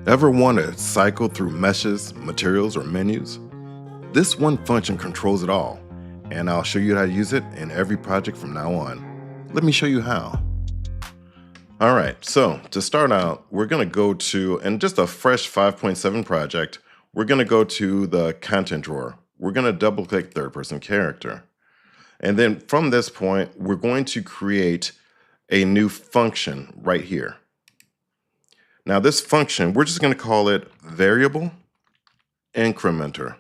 Ever want to cycle through meshes, materials, or menus? This one function controls it all, and I'll show you how to use it in every project from now on. Let me show you how. All right, so to start out, we're going to go to, in just a fresh 5.7 project, we're going to go to the content drawer. We're going to double click third person character. And then from this point, we're going to create a new function right here. Now this function, we're just going to call it variable incrementer.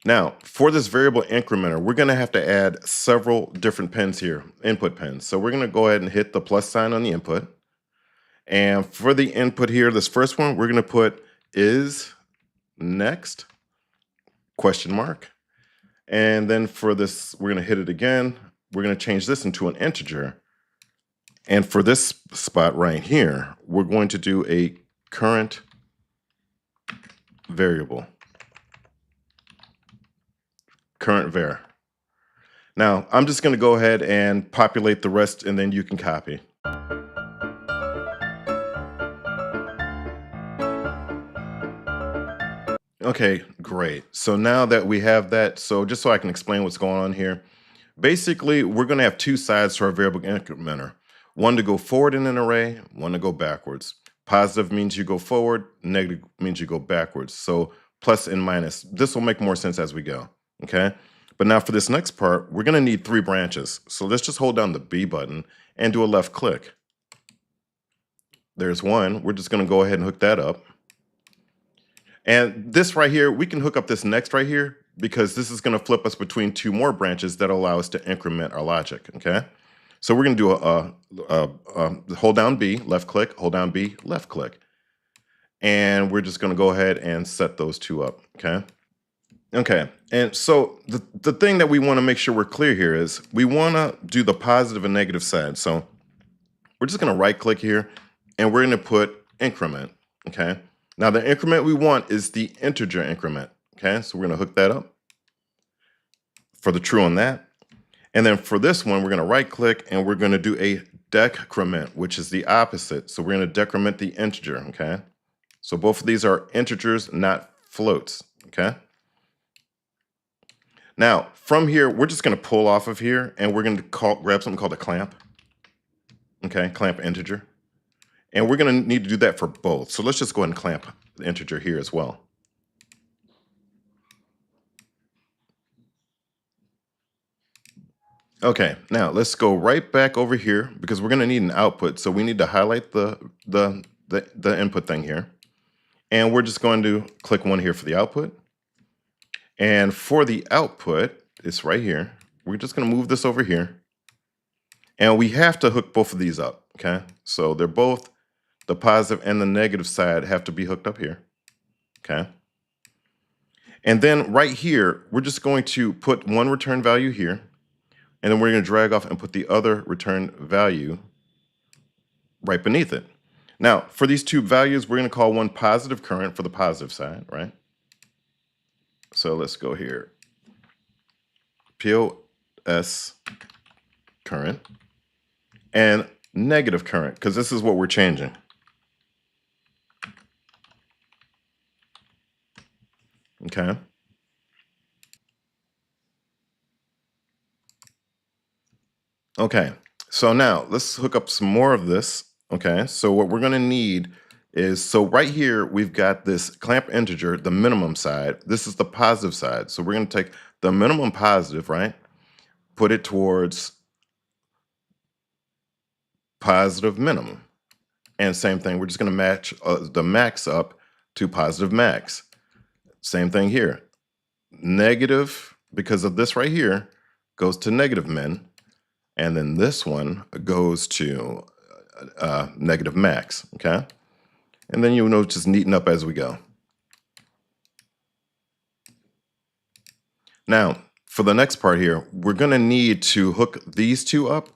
Now, for this variable incrementer, we're going to have to add several different pins here, input pins. So we're going to go ahead and hit the plus sign on the input. And for the input here, this first one, we're going to put is next question mark. And then for this, we're going to hit it again. We're going to change this into an integer. And for this spot right here, we're going to do a current variable. Current var. Now, I'm just going to go ahead and populate the rest, and then you can copy. Okay, great. So now that we have that, so just so I can explain what's going on here, basically, we're going to have two sides to our variable incrementer. One to go forward in an array, one to go backwards. Positive means you go forward, negative means you go backwards. So plus and minus. This will make more sense as we go, okay? But now for this next part, we're going to need 3 branches. So let's just hold down the B button and do a left click. There's one. We're just going to go ahead and hook that up. And this right here, we can hook up this next right here because this is going to flip us between 2 more branches that allow us to increment our logic, okay? So we're going to do hold down B, left click, hold down B, left click. And we're just going to go ahead and set those 2 up, okay? Okay, and so the thing that we want to make sure we're clear here is we want to do the positive and negative side. So we're just going to right click here and we're going to put increment, okay? Now the increment we want is the integer increment, okay? So we're going to hook that up for the true on that. And then for this one, we're going to right click and we're going to do a decrement, which is the opposite. So we're going to decrement the integer, okay? So both of these are integers, not floats, okay? Now, from here, we're just going to pull off of here, and we're going to grab something called a clamp. Okay, clamp integer. And we're going to need to do that for both. So let's just go ahead and clamp the integer here as well. Okay, now let's go right back over here because we're going to need an output. So we need to highlight the input thing here. And we're just going to click one here for the output. And for the output, it's right here. We're just going to move this over here. And we have to hook both of these up, okay? So they're both, the positive and the negative side have to be hooked up here, okay? And then right here, we're just going to put one return value here. And then we're going to drag off and put the other return value right beneath it. Now, for these 2 values, we're going to call one positive current for the positive side, right? So let's go here. POS current and negative current, because this is what we're changing. Okay. Okay, so now let's hook up some more of this. Okay, so what we're going to need is, so right here, we've got this clamp integer, the minimum side. This is the positive side. So we're going to take the minimum positive, right? Put it towards positive minimum. And same thing, we're just going to match the max up to positive max. Same thing here. Negative, because of this right here, goes to negative min. And then this one goes to negative max, okay? And then you'll know just neaten up as we go. Now, for the next part here, we're going to need to hook these 2 up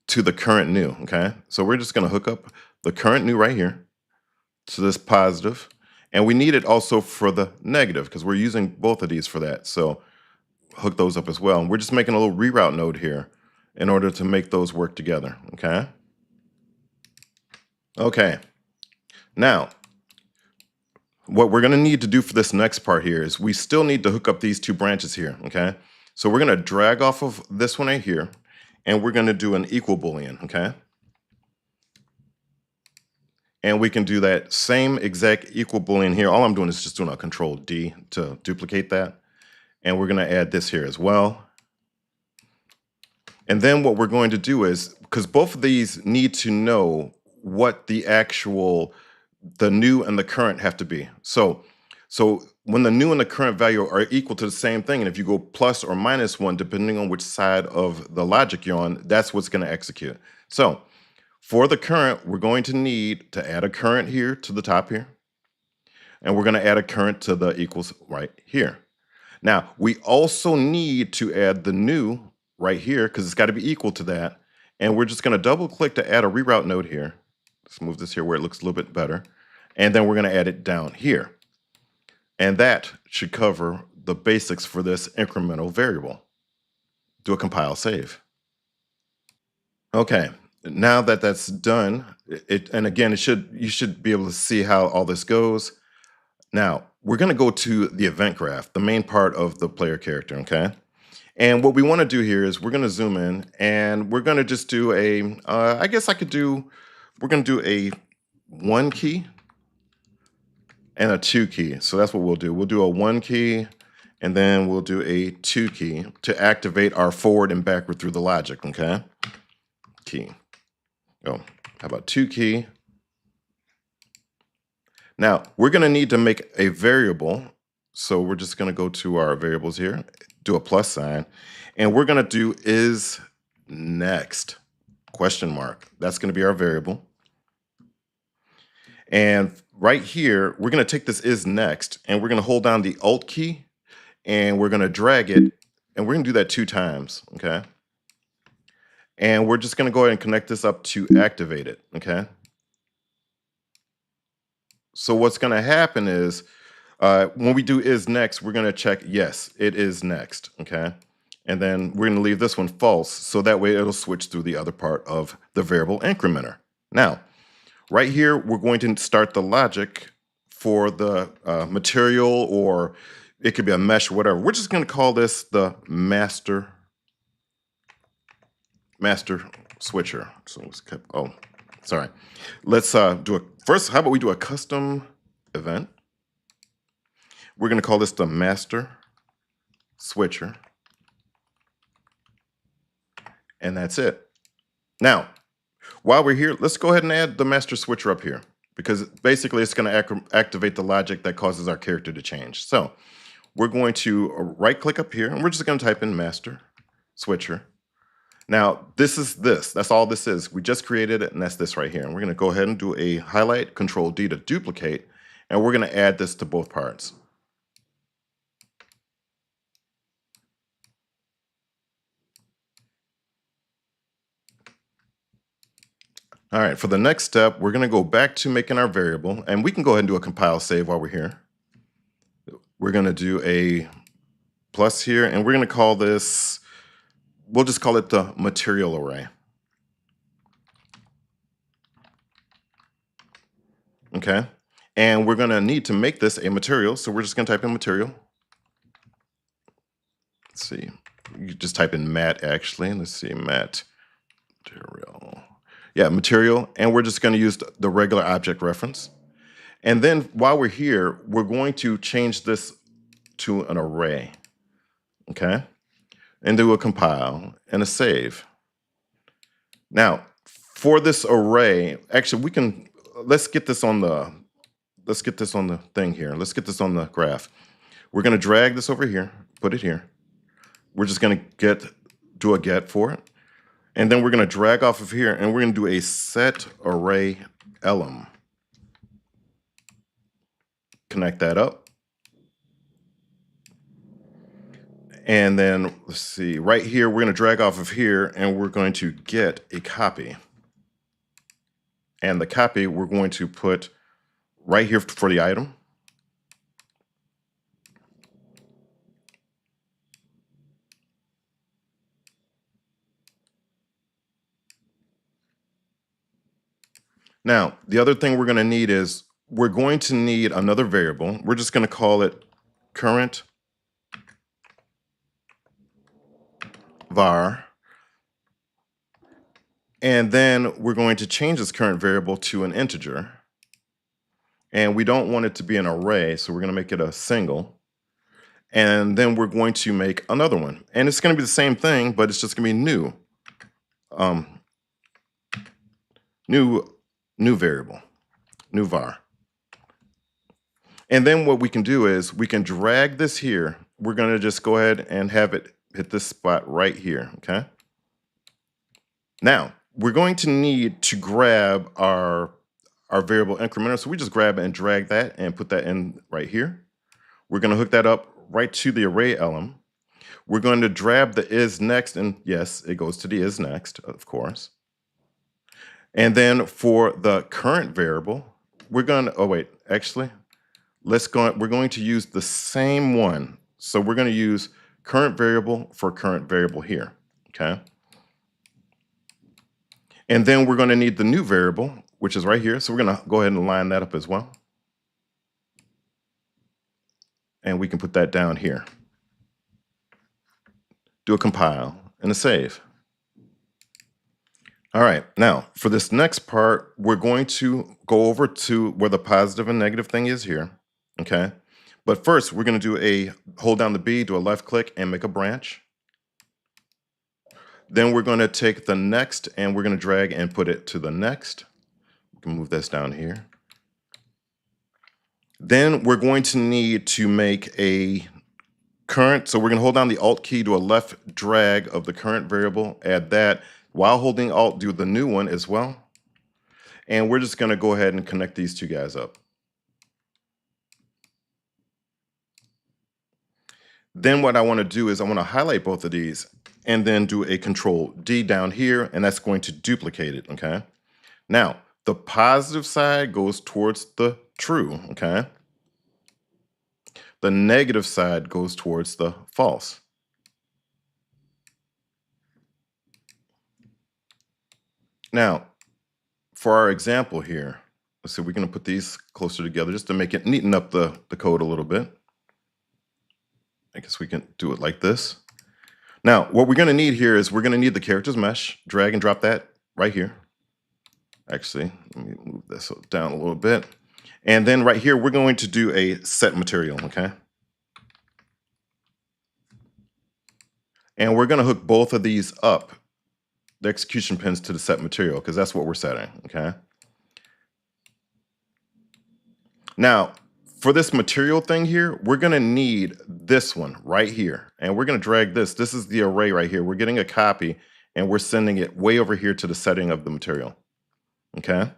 to the current new, okay? So we're just going to hook up the current new right here to this positive. And we need it also for the negative because we're using both of these for that. So hook those up as well. And we're just making a little reroute node here in order to make those work together, okay? Okay. Now, what we're going to need to do for this next part here is we still need to hook up these two branches here, okay? So we're going to drag off of this one right here, and we're going to do an equal Boolean, okay? And we can do that same exact equal Boolean here. All I'm doing is just doing a Control D to duplicate that. And we're going to add this here as well. And then what we're going to do is, because both of these need to know what the new and the current have to be. So when the new and the current value are equal to the same thing, and if you go plus or minus one, depending on which side of the logic you're on, that's what's going to execute. So for the current, we're going to need to add a current here to the top here. And we're going to add a current to the equals right here. Now, we also need to add the new right here because it's got to be equal to that. And we're just going to double click to add a reroute node here. Let's move this here where it looks a little bit better. And then we're going to add it down here. And that should cover the basics for this incremental variable. Do a compile save. Okay, now that that's done, and again, you should be able to see how all this goes. Now, we're going to go to the event graph, the main part of the player character, okay? And what we want to do here is we're going to zoom in, and we're going to just do we're going to do a 1 key and a 2 key. So that's what we'll do. We'll do a 1 key, and then we'll do a 2 key to activate our forward and backward through the logic, okay? Key. Oh, how about 2 key? Now, we're going to need to make a variable. So we're just going to go to our variables here, do a plus sign, and we're going to do is next, question mark. That's going to be our variable. And right here, we're going to take this is next, and we're going to hold down the Alt key, and we're going to drag it, and we're going to do that 2 times, okay? And we're just going to go ahead and connect this up to activate it, okay? So what's going to happen is when we do is next, we're going to check yes, it is next, okay? And then we're going to leave this one false, so that way it'll switch through the other part of the variable incrementer. Now, right here, we're going to start the logic for the material, or it could be a mesh or whatever. We're just going to call this the master switcher. So let's keep, oh, sorry. Let's do a, first, how about we do a custom event? We're going to call this the master switcher. And that's it. Now, while we're here, let's go ahead and add the master switcher up here, because basically it's going to activate the logic that causes our character to change. So we're going to right click up here, and we're just going to type in master switcher. Now, that's all this is. We just created it, and that's this right here. And we're going to go ahead and do a highlight, Control D to duplicate, and we're going to add this to both parts. All right, for the next step, we're going to go back to making our variable, and we can go ahead and do a compile save while we're here. We're going to do a plus here, and we're going to call this, we'll just call it the material array. Okay, and we're going to need to make this a material, so we're just going to type in material. Let's see, you just type in mat actually. Let's see, mat material. Yeah, material, and we're just going to use the regular object reference. And then while we're here, we're going to change this to an array, okay? And do a compile and a save. Now, for this array, actually let's get this on the thing here. Let's get this on the graph. We're going to drag this over here, put it here. We're just going to do a get for it. And then we're going to drag off of here, and we're going to do a set array elem. Connect that up. And then let's see, right here, we're going to drag off of here, and we're going to get a copy. And the copy we're going to put right here for the item. Now, the other thing we're going to need is we're going to need another variable. We're just going to call it current var. And then we're going to change this current variable to an integer. And we don't want it to be an array, so we're going to make it a single. And then we're going to make another one. And it's going to be the same thing, but it's just going to be new. New variable, new var. And then what we can do is we can drag this here. We're going to just go ahead and have it hit this spot right here, okay? Now, we're going to need to grab our variable incrementer. So we just grab and drag that and put that in right here. We're going to hook that up right to the array element. We're going to grab the is next, and yes, it goes to the is next, of course. And then for the current variable, we're going to, oh wait, actually, we're going to use the same one. So we're going to use current variable for current variable here, okay? And then we're going to need the new variable, which is right here. So we're going to go ahead and line that up as well. And we can put that down here. Do a compile and a save. All right, now for this next part, we're going to go over to where the positive and negative thing is here, okay? But first, we're going to do hold down the B, do a left click, and make a branch. Then we're going to take the next, and we're going to drag and put it to the next. We can move this down here. Then we're going to need to make a current, so we're going to hold down the Alt key, do a left drag of the current variable, add that. While holding Alt, do the new one as well. And we're just going to go ahead and connect these two guys up. Then what I want to do is I want to highlight both of these and then do a Control D down here, and that's going to duplicate it, okay? Now, the positive side goes towards the true, okay? The negative side goes towards the false. Now, for our example here, let's see, we're going to put these closer together just to make it neaten up the code a little bit. I guess we can do it like this. Now, what we're going to need here is we're going to need the characters mesh. Drag and drop that right here. Actually, let me move this down a little bit. And then right here, we're going to do a set material, okay? And we're going to hook both of these up, the execution pins, to the set material, because that's what we're setting, okay? Now, for this material thing here, we're going to need this one right here. And we're going to drag this. This is the array right here. We're getting a copy, and we're sending it way over here to the setting of the material, okay?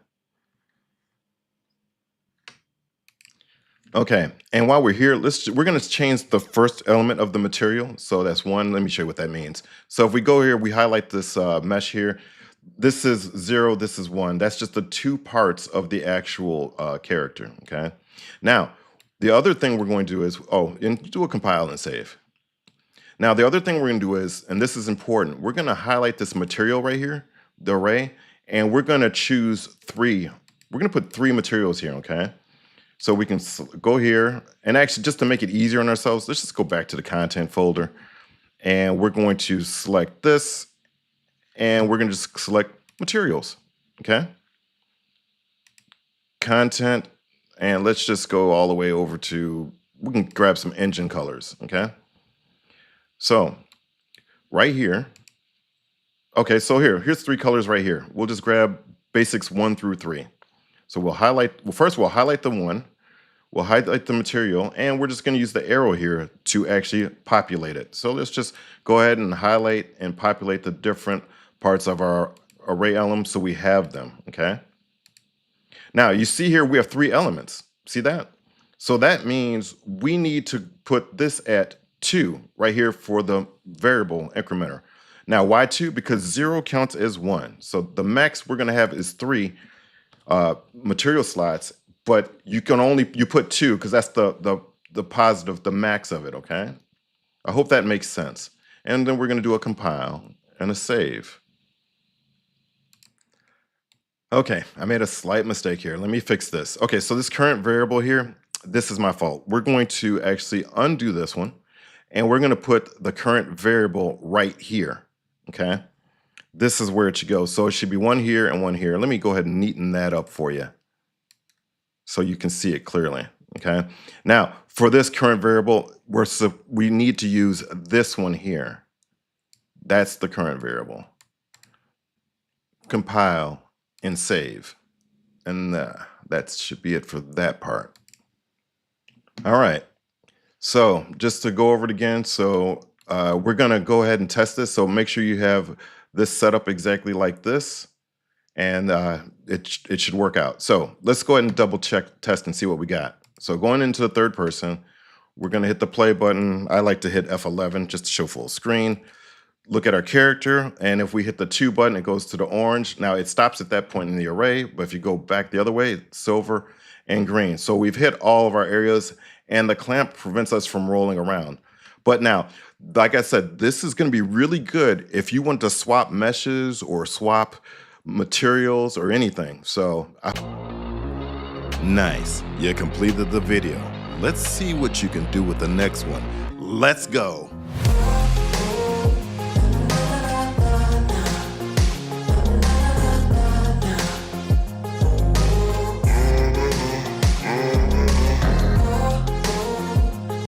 Okay, and while we're here, we're going to change the first element of the material. So that's one. Let me show you what that means. So if we go here, we highlight this mesh here. This is 0, this is 1. That's just the two parts of the actual character, okay? Now, the other thing we're going to do is, and do a compile and save. Now, the other thing we're going to do is, and this is important, we're going to highlight this material right here, the array, and we're going to choose 3. We're going to put 3 materials here, okay? So we can go here, and actually just to make it easier on ourselves, let's just go back to the content folder, and we're going to select this, and we're going to just select materials, okay? Content, and let's just go all the way over to, we can grab some engine colors, okay? So right here, okay, so here's 3 colors right here. We'll just grab basics 1 through 3. So we'll highlight, first we'll highlight the 1, we'll highlight the material, and we're just going to use the arrow here to actually populate it. So let's just go ahead and highlight and populate the different parts of our array element so we have them, okay? Now, you see here we have 3 elements. See that? So that means we need to put this at 2 right here for the variable incrementer. Now, why 2? Because 0 counts as 1. So the max we're going to have is 3 material slots, but you put 2 because that's the positive, the max of it, okay? I hope that makes sense. And then we're going to do a compile and a save. Okay, I made a slight mistake here. Let me fix this. Okay, so this current variable here, this is my fault. We're going to actually undo this one, and we're going to put the current variable right here, okay? This is where it should go. So it should be one here and one here. Let me go ahead and neaten that up for you so you can see it clearly, okay? Now, for this current variable, we need to use this one here. That's the current variable. Compile and save. And that should be it for that part. All right. So just to go over it again, so we're going to go ahead and test this. So make sure you have this set up exactly like this, and it should work out. So let's go ahead and double check, test, and see what we got. So going into the third person, we're going to hit the play button. I like to hit F11 just to show full screen. Look at our character, and if we hit the 2 button, it goes to the orange. Now it stops at that point in the array, but if you go back the other way, it's silver and green. So we've hit all of our areas, and the clamp prevents us from rolling around. But now, like I said, this is going to be really good if you want to swap meshes or swap materials or anything. So nice, you completed the video. Let's see what you can do with the next one. Let's go.